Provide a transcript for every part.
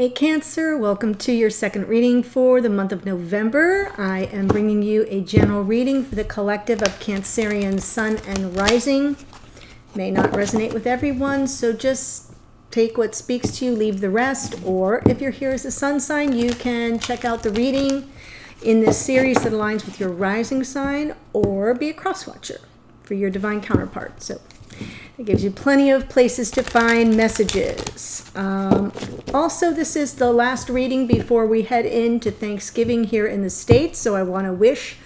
Hey Cancer, welcome to your second reading for the month of November. I am bringing you a general reading for the collective of Cancerian Sun and Rising. May not resonate with everyone, so just take what speaks to you, leave the rest, or if you're here as a sun sign, you can check out the reading in this series that aligns with your rising sign, or be a cross watcher for your divine counterpart. So it gives you plenty of places to find messages. Also, this is the last reading before we head into Thanksgiving here in the States. So I want to wish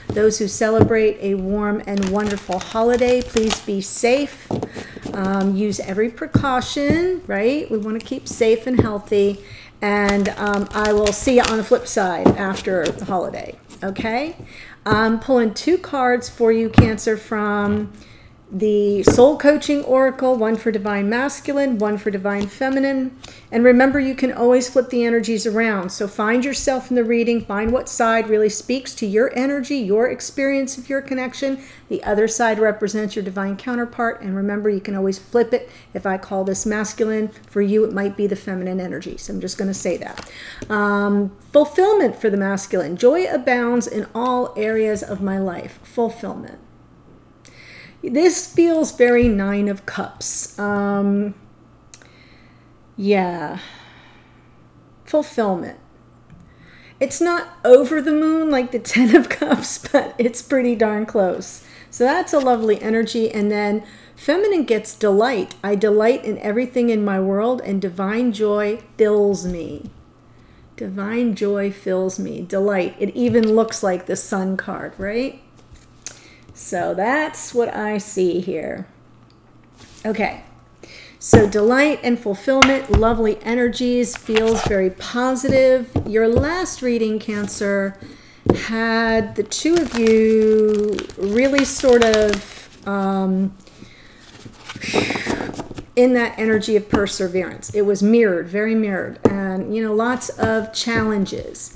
those who celebrate a warm and wonderful holiday. Please be safe. Use every precaution, right? We want to keep safe and healthy. And I will see you on the flip side after the holiday, okay? I'm pulling two cards for you, Cancer, from the Soul Coaching Oracle, one for Divine Masculine, one for Divine Feminine. And remember, you can always flip the energies around. So find yourself in the reading, find what side really speaks to your energy, your experience of your connection. The other side represents your divine counterpart. And remember, you can always flip it. If I call this masculine, for you it might be the feminine energy. So I'm just going to say that. Fulfillment for the masculine. Joy abounds in all areas of my life. Fulfillment. This feels very Nine of Cups. Yeah. Fulfillment. It's not over the moon like the Ten of Cups, but it's pretty darn close. So that's a lovely energy. And then feminine gets delight. I delight in everything in my world, and divine joy fills me. Divine joy fills me. Delight. It even looks like the Sun card, right? So that's what I see here. Okay, so delight and fulfillment, lovely energies, feels very positive. Your last reading, Cancer, had the two of you really sort of in that energy of perseverance. It was mirrored, very mirrored, and you know, lots of challenges.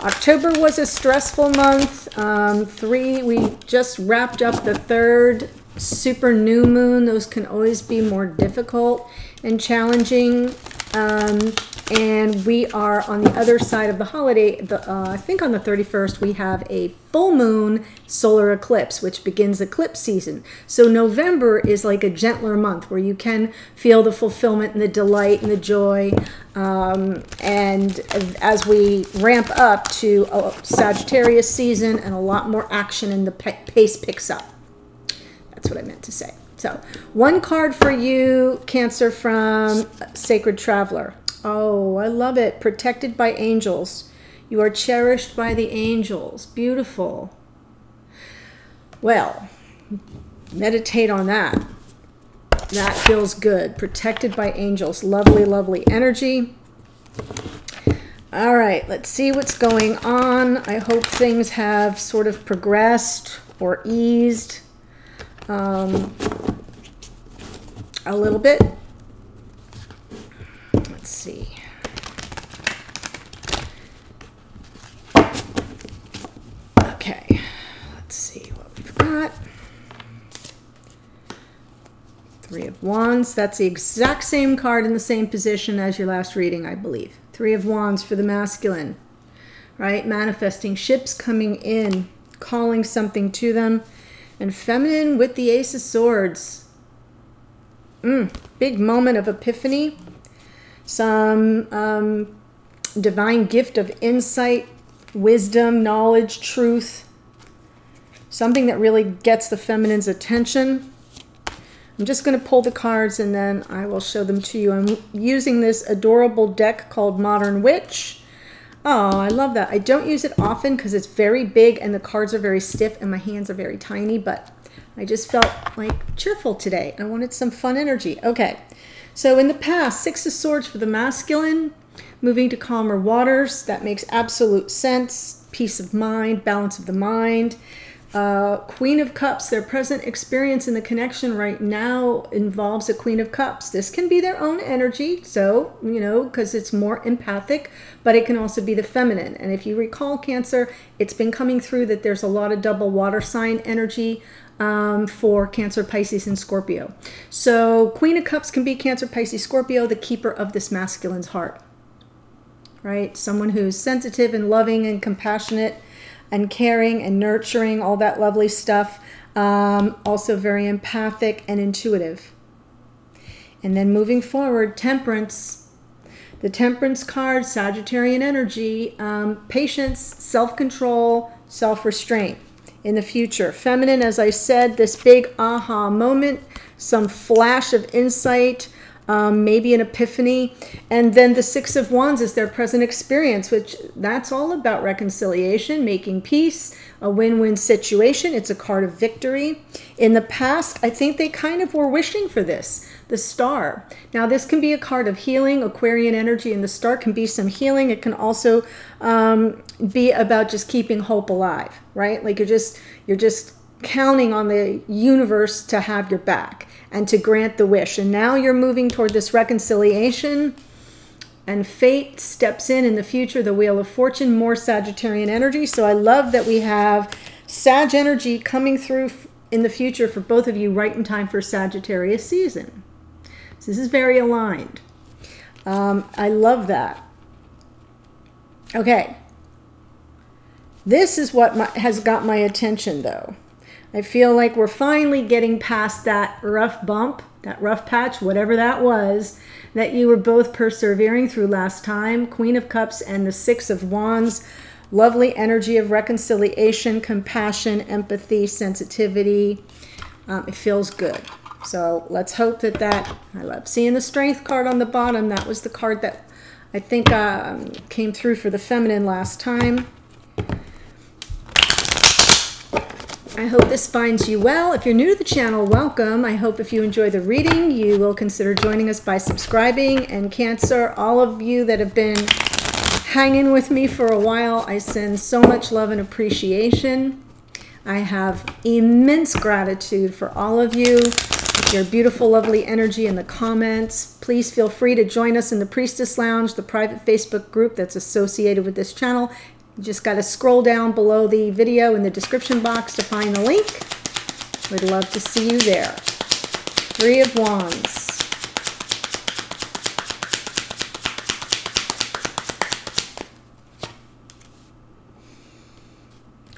October was a stressful month. We just wrapped up the third super new moon. Those can always be more difficult and challenging. And we are on the other side of the holiday. I think on the 31st, we have a full moon solar eclipse, which begins eclipse season. So November is like a gentler month where you can feel the fulfillment and the delight and the joy. And as we ramp up to a Sagittarius season and a lot more action, and the pace picks up. That's what I meant to say. So one card for you, Cancer, from Sacred Traveler. Oh, I love it. Protected by angels. You are cherished by the angels. Beautiful. Well, meditate on that. That feels good. Protected by angels. Lovely, lovely energy. All right, let's see what's going on. I hope things have sort of progressed or eased a little bit. Let's see. Okay, let's see what we've got. Three of Wands. That's the exact same card in the same position as your last reading, I believe. Three of Wands for the masculine, right? Manifesting ships coming in, calling something to them. And feminine with the Ace of Swords. Big moment of epiphany. Some divine gift of insight, wisdom, knowledge, truth. Something that really gets the feminine's attention. I'm just going to pull the cards and then I will show them to you. I'm using this adorable deck called Modern Witch. Oh, I love that. I don't use it often because it's very big and the cards are very stiff and my hands are very tiny, but I just felt like cheerful today. I wanted some fun energy. Okay, so in the past, Six of Swords for the masculine, moving to calmer waters. That makes absolute sense. Peace of mind, balance of the mind. Queen of Cups, their present experience in the connection right now involves a Queen of Cups. This can be their own energy, so, you know, because it's more empathic, but it can also be the feminine. And if you recall, Cancer, it's been coming through that there's a lot of double water sign energy for Cancer, Pisces, and Scorpio. So Queen of Cups can be Cancer, Pisces, Scorpio, the keeper of this masculine's heart. right? Someone who's sensitive and loving and compassionate and caring and nurturing, all that lovely stuff. Also very empathic and intuitive. And then moving forward, Temperance. The Temperance card, Sagittarian energy, patience, self-control, self-restraint in the future. Feminine, as I said, this big aha moment, some flash of insight, maybe an epiphany. And then the Six of Wands is their present experience, which that's all about reconciliation, making peace, a win-win situation. It's a card of victory. In the past, I think they kind of were wishing for this. The Star. Now, this can be a card of healing, Aquarian energy, and the Star can be some healing. It can also be about just keeping hope alive, right? Like you're just counting on the universe to have your back and to grant the wish. And now you're moving toward this reconciliation, and fate steps in the future, the Wheel of Fortune, more Sagittarian energy. So I love that we have Sag energy coming through in the future for both of you right in time for Sagittarius season. So this is very aligned. I love that. Okay. This is what has got my attention, though. I feel like we're finally getting past that rough bump, that rough patch, whatever that was, that you were both persevering through last time. Queen of Cups and the Six of Wands. Lovely energy of reconciliation, compassion, empathy, sensitivity. It feels good. So let's hope that I love seeing the Strength card on the bottom. That was the card that I think came through for the feminine last time. I hope this finds you well. If you're new to the channel, welcome. I hope if you enjoy the reading, you will consider joining us by subscribing. And Cancer, all of you that have been hanging with me for a while, I send so much love and appreciation. I have immense gratitude for all of you, your beautiful, lovely energy in the comments. Please feel free to join us in the Priestess Lounge, the private Facebook group that's associated with this channel. You just got to scroll down below the video in the description box to find the link. We'd love to see you there. Three of Wands.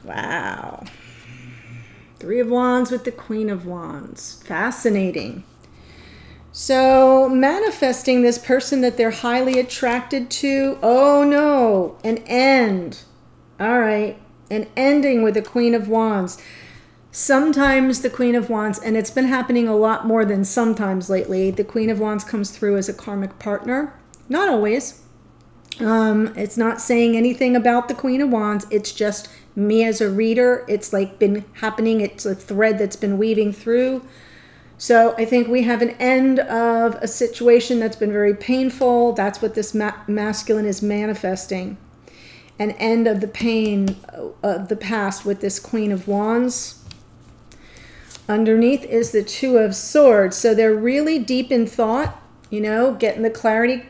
Wow. Three of Wands with the Queen of Wands. Fascinating. So manifesting this person that they're highly attracted to. Oh no, an end. All right, an ending with the Queen of Wands. Sometimes the Queen of Wands, and it's been happening a lot more than sometimes lately, the Queen of Wands comes through as a karmic partner. Not always. It's not saying anything about the Queen of Wands. It's just me as a reader. It's like been happening. It's a thread that's been weaving through. So I think we have an end of a situation that's been very painful. That's what this masculine is manifesting. An end of the pain of the past with this Queen of Wands. Underneath is the Two of Swords. So they're really deep in thought, you know, getting the clarity,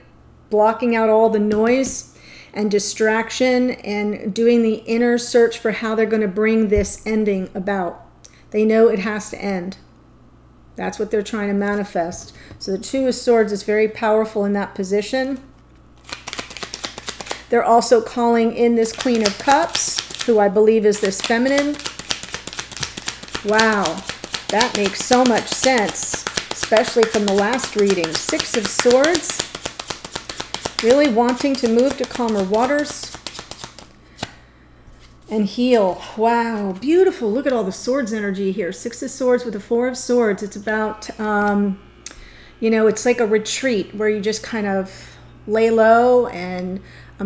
blocking out all the noise and distraction, and doing the inner search for how they're going to bring this ending about. They know it has to end. That's what they're trying to manifest. So the Two of Swords is very powerful in that position. They're also calling in this Queen of Cups, who I believe is this feminine. Wow, that makes so much sense, especially from the last reading. Six of Swords. Really wanting to move to calmer waters and heal. Wow, beautiful. Look at all the swords energy here. Six of Swords with the Four of Swords. It's about, you know, it's like a retreat where you just kind of lay low and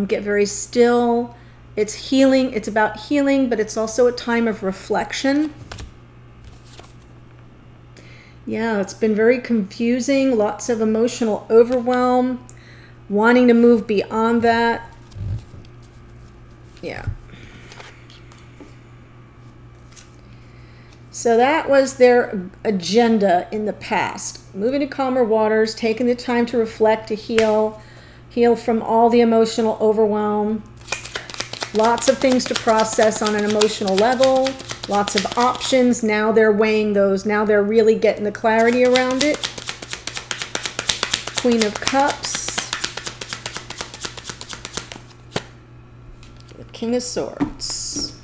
get very still. It's healing. It's about healing, but it's also a time of reflection. Yeah, it's been very confusing. Lots of emotional overwhelm. Wanting to move beyond that. Yeah. So that was their agenda in the past. Moving to calmer waters, taking the time to reflect, to heal from all the emotional overwhelm. Lots of things to process on an emotional level. Lots of options. Now they're weighing those. Now they're really getting the clarity around it. Queen of Cups. King of Swords.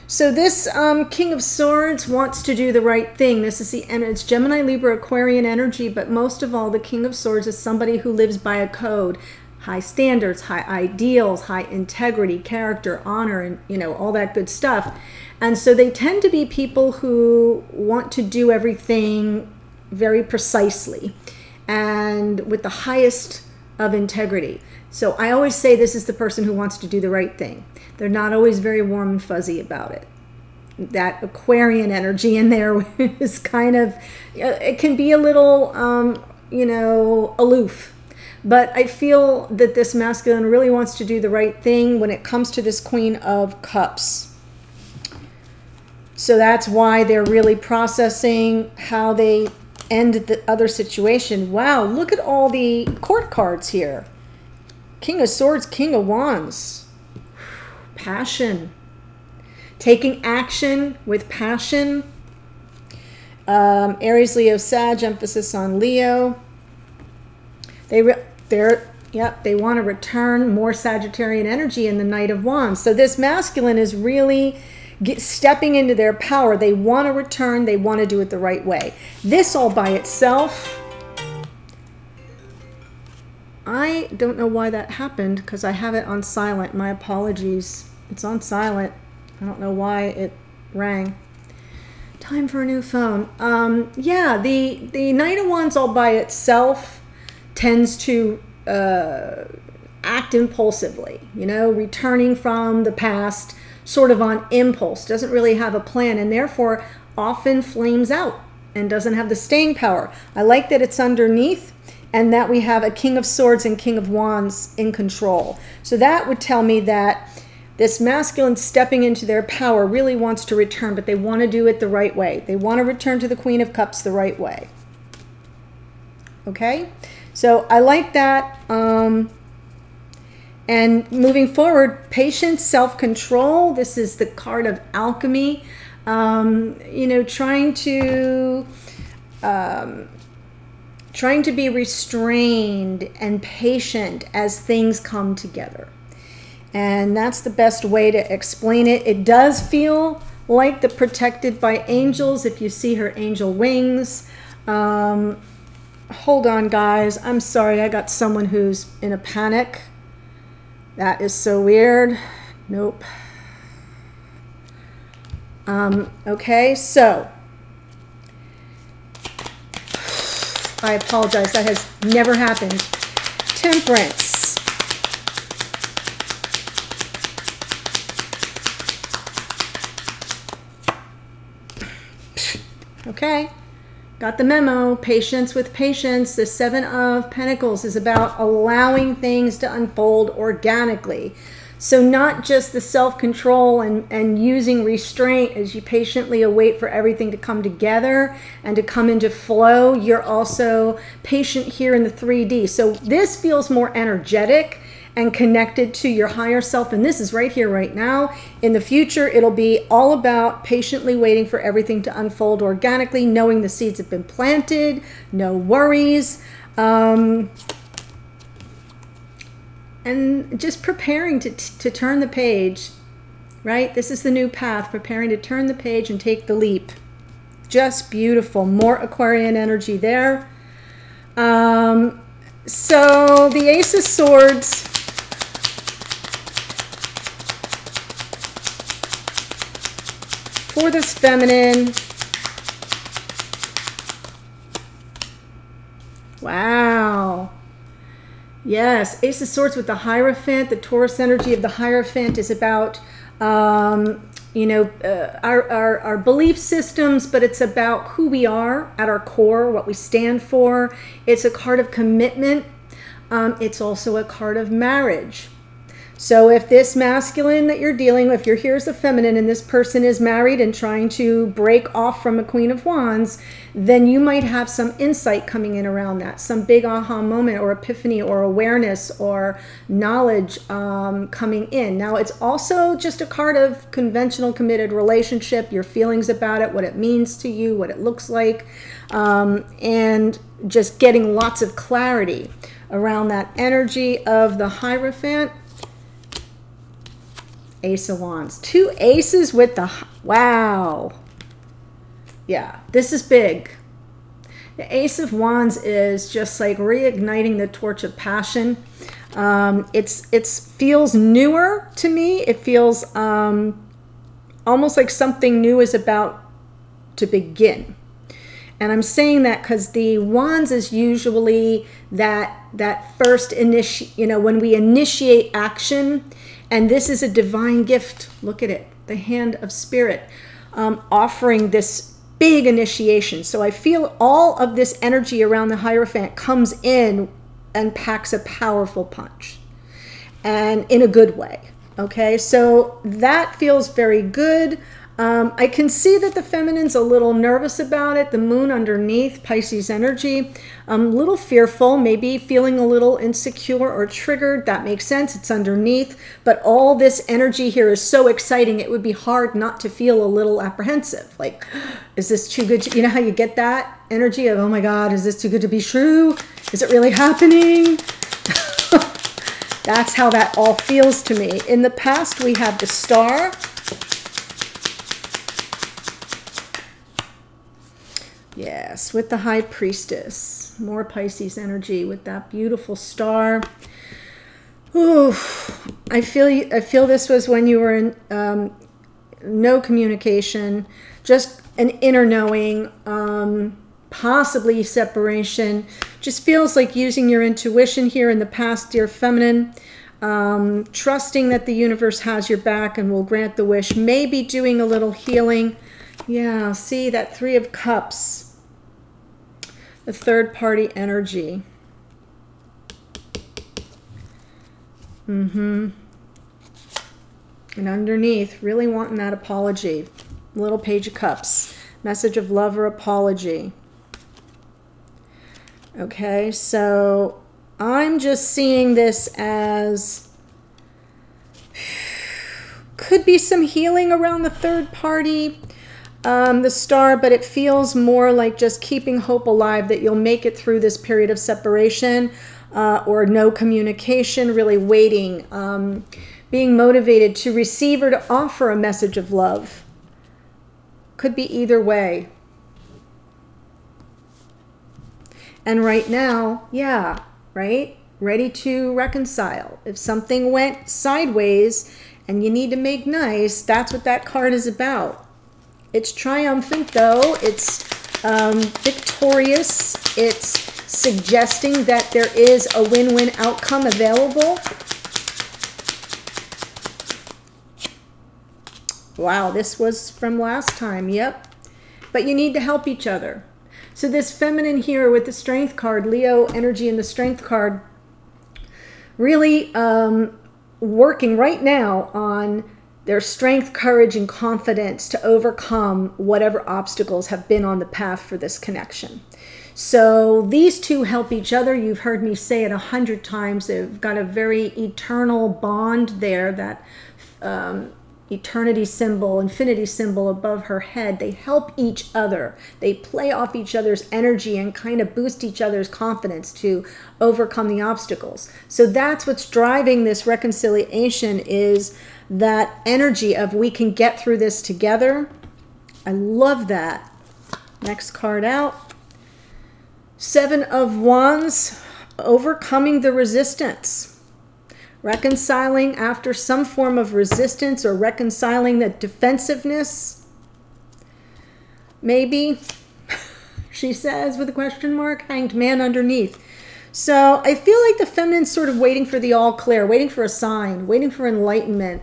So this King of Swords wants to do the right thing. This is it's Gemini, Libra, Aquarian energy, but most of all, the King of Swords is somebody who lives by a code, high standards, high ideals, high integrity, character, honor, and you know, all that good stuff. And so they tend to be people who want to do everything very precisely and with the highest of integrity. So I always say this is the person who wants to do the right thing. They're not always very warm and fuzzy about it. That Aquarian energy in there is kind of, it can be a little, you know, aloof. But I feel that this masculine really wants to do the right thing when it comes to this Queen of Cups. So that's why they're really processing how they end the other situation. Wow, look at all the court cards here. King of Swords, King of Wands. Passion. Taking action with passion. Aries, Leo, Sag, emphasis on Leo. They want to return more Sagittarian energy in the Knight of Wands. So this masculine is really stepping into their power. They want to return. They want to do it the right way. This all by itself, I don't know why that happened because I have it on silent. My apologies. It's on silent. I don't know why it rang. Time for a new phone. Yeah, the Knight of Wands all by itself tends to act impulsively, you know, returning from the past sort of on impulse, doesn't really have a plan, and therefore often flames out and doesn't have the staying power. I like that it's underneath and that we have a King of Swords and King of Wands in control. So that would tell me that this masculine stepping into their power really wants to return, but they want to do it the right way. They want to return to the Queen of Cups the right way. Okay? So I like that. And moving forward, patience, self-control. This is the card of alchemy. You know, trying to be restrained and patient as things come together. And that's the best way to explain it. It does feel like the protected by angels if you see her angel wings. Hold on, guys. I'm sorry. I got someone who's in a panic. That is so weird. Nope. Okay, so I apologize. That has never happened. Temperance. Okay. Got the memo. Patience with patience. The Seven of Pentacles is about allowing things to unfold organically. So not just the self-control and using restraint as you patiently await for everything to come together and to come into flow. You're also patient here in the 3D. So this feels more energetic and connected to your higher self. And this is right here, right now. In the future, it'll be all about patiently waiting for everything to unfold organically, knowing the seeds have been planted, no worries. And just preparing to turn the page, right? This is the new path, preparing to turn the page and take the leap. Just beautiful. More Aquarian energy there. So the Ace of Swords. For this feminine. Wow. Yes, Ace of Swords with the Hierophant. The Taurus energy of the Hierophant is about, you know, our belief systems, but it's about who we are at our core, what we stand for. It's a card of commitment. It's also a card of marriage. So if this masculine that you're dealing with, if you're here as a feminine and this person is married and trying to break off from a Queen of Wands, then you might have some insight coming in around that, some big aha moment or epiphany or awareness or knowledge coming in. Now, it's also just a card of conventional committed relationship, your feelings about it, what it means to you, what it looks like, and just getting lots of clarity around that energy of the Hierophant. Ace of Wands. 2 aces with the, wow. Yeah, this is big. The Ace of Wands is just like reigniting the torch of passion. It feels newer to me. It feels almost like something new is about to begin. And I'm saying that because the Wands is usually that first when we initiate action, and this is a divine gift. Look at it, the hand of spirit, offering this big initiation. So I feel all of this energy around the Hierophant comes in and packs a powerful punch, and in a good way. Okay, so that feels very good. I can see that the feminine's a little nervous about it. The moon underneath, Pisces energy, a little fearful, maybe feeling a little insecure or triggered. That makes sense. It's underneath. But all this energy here is so exciting, it would be hard not to feel a little apprehensive. Like, is this too good? You know how you get that energy of, oh my God, is this too good to be true? Is it really happening? That's how that all feels to me. In the past, we have the Star. Yes, with the High Priestess. More Pisces energy with that beautiful Star. Ooh, I feel this was when you were in no communication, just an inner knowing, possibly separation. Just feels like using your intuition here in the past, dear feminine. Trusting that the universe has your back and will grant the wish. Maybe doing a little healing. Yeah, see that 3 of Cups. The third party energy. And underneath, really wanting that apology. Little Page of Cups. Message of love or apology. Okay, so I'm just seeing this as could be some healing around the third party. The Star, but it feels more like just keeping hope alive that you'll make it through this period of separation or no communication, really waiting, being motivated to receive or to offer a message of love. Could be either way. And right now, yeah, right? Ready to reconcile. If something went sideways and you need to make nice, that's what that card is about. It's triumphant, though. It's victorious. It's suggesting that there is a win-win outcome available. Wow, this was from last time. Yep. But you need to help each other. So this feminine here with the Strength card, Leo energy and the Strength card, really working right now on their strength, courage, and confidence to overcome whatever obstacles have been on the path for this connection. So these two help each other. You've heard me say it 100 times. They've got a very eternal bond there, that eternity symbol, infinity symbol above her head. They help each other. They play off each other's energy and kind of boost each other's confidence to overcome the obstacles. So that's what's driving this reconciliation, is that energy of we can get through this together. I love that. Next card out. 7 of Wands, overcoming the resistance. Reconciling after some form of resistance, or reconciling the defensiveness. Maybe, she says with a question mark, Hanged Man underneath. So I feel like the feminine's sort of waiting for the all clear, waiting for a sign, waiting for enlightenment.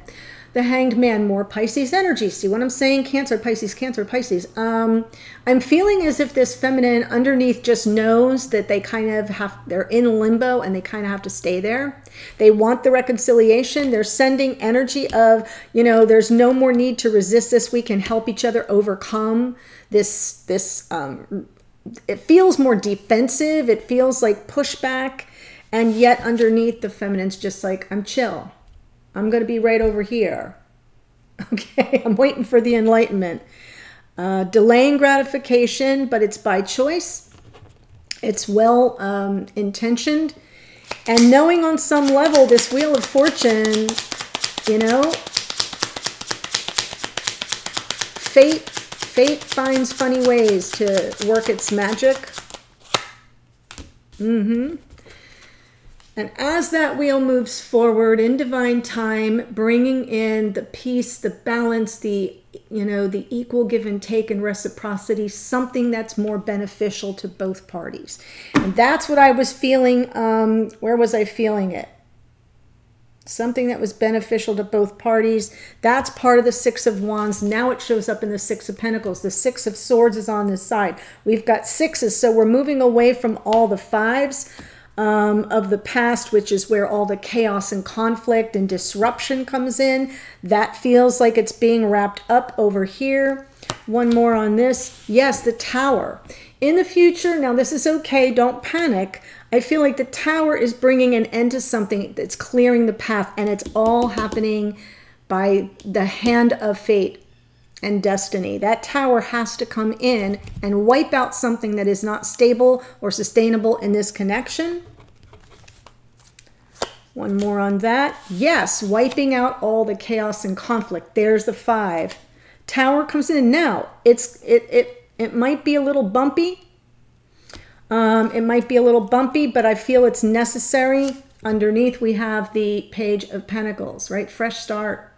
The Hanged Man, more Pisces energy. See what I'm saying? Cancer, Pisces, Cancer, Pisces. I'm feeling as if this feminine underneath just knows that they kind of they're in limbo and they kind of have to stay there. They want the reconciliation. They're sending energy of, you know, there's no more need to resist this. We can help each other overcome this, it feels more defensive. It feels like pushback. And yet underneath, the feminine's just like, I'm chill. I'm going to be right over here. Okay, I'm waiting for the enlightenment. Delaying gratification, but it's by choice. It's well intentioned. And knowing on some level, this Wheel of Fortune, you know, Fate finds funny ways to work its magic. And as that wheel moves forward in divine time, bringing in the peace, the balance, the equal give and take and reciprocity, something that's more beneficial to both parties. And that's what I was feeling. Where was I feeling it? Something that was beneficial to both parties. That's part of the Six of Wands. Now it shows up in the Six of Pentacles. The Six of Swords is on this side. We've got sixes, so we're moving away from all the fives of the past, which is where all the chaos and conflict and disruption comes in. That feels like it's being wrapped up over here. One more on this. Yes, the Tower. In the future, now this is okay, don't panic. I feel like the Tower is bringing an end to something that's clearing the path, and it's all happening by the hand of fate and destiny. That Tower has to come in and wipe out something that is not stable or sustainable in this connection. One more on that. Yes, wiping out all the chaos and conflict. There's the 5. Tower comes in. Now, it might be a little bumpy. It might be a little bumpy, but I feel it's necessary. Underneath, we have the Page of Pentacles, right? Fresh start.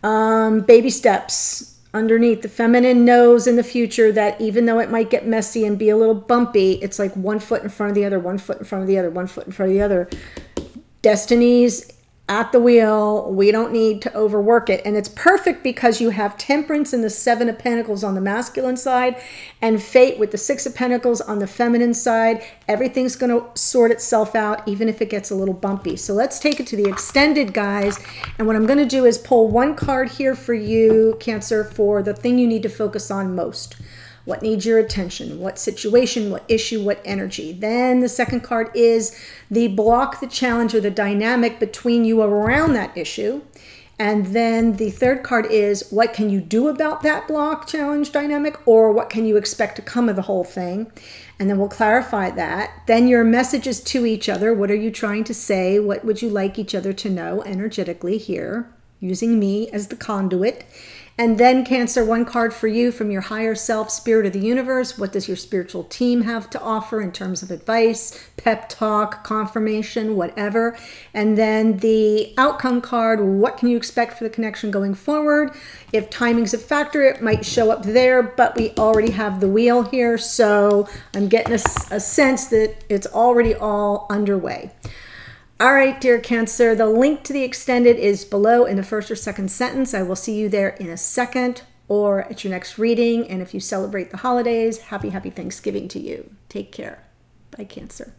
Baby steps. Underneath, the feminine knows in the future that even though it might get messy and be a little bumpy, it's like 1 foot in front of the other, 1 foot in front of the other, 1 foot in front of the other. Destiny's at the wheel. We don't need to overwork it. And it's perfect because you have Temperance and the 7 of Pentacles on the masculine side and Fate with the 6 of Pentacles on the feminine side. Everything's going to sort itself out, even if it gets a little bumpy. So let's take it to the extended, guys. And what I'm going to do is pull one card here for you, Cancer, for the thing you need to focus on most. What needs your attention? What situation? What issue? What energy? Then the second card is the block, the challenge, or the dynamic between you around that issue. And then the third card is what can you do about that block, challenge, dynamic, or what can you expect to come of the whole thing? And then we'll clarify that. Then your messages to each other. What are you trying to say? What would you like each other to know energetically here, using me as the conduit? And then, Cancer, one card for you from your higher self, spirit of the universe. What does your spiritual team have to offer in terms of advice, pep talk, confirmation, whatever? And then the outcome card, what can you expect for the connection going forward? If timing's a factor, it might show up there, but we already have the wheel here. So I'm getting a sense that it's already all underway. All right, dear Cancer, the link to the extended is below in the first or second sentence. I will see you there in a second or at your next reading. And if you celebrate the holidays, happy Thanksgiving to you. Take care. Bye, Cancer.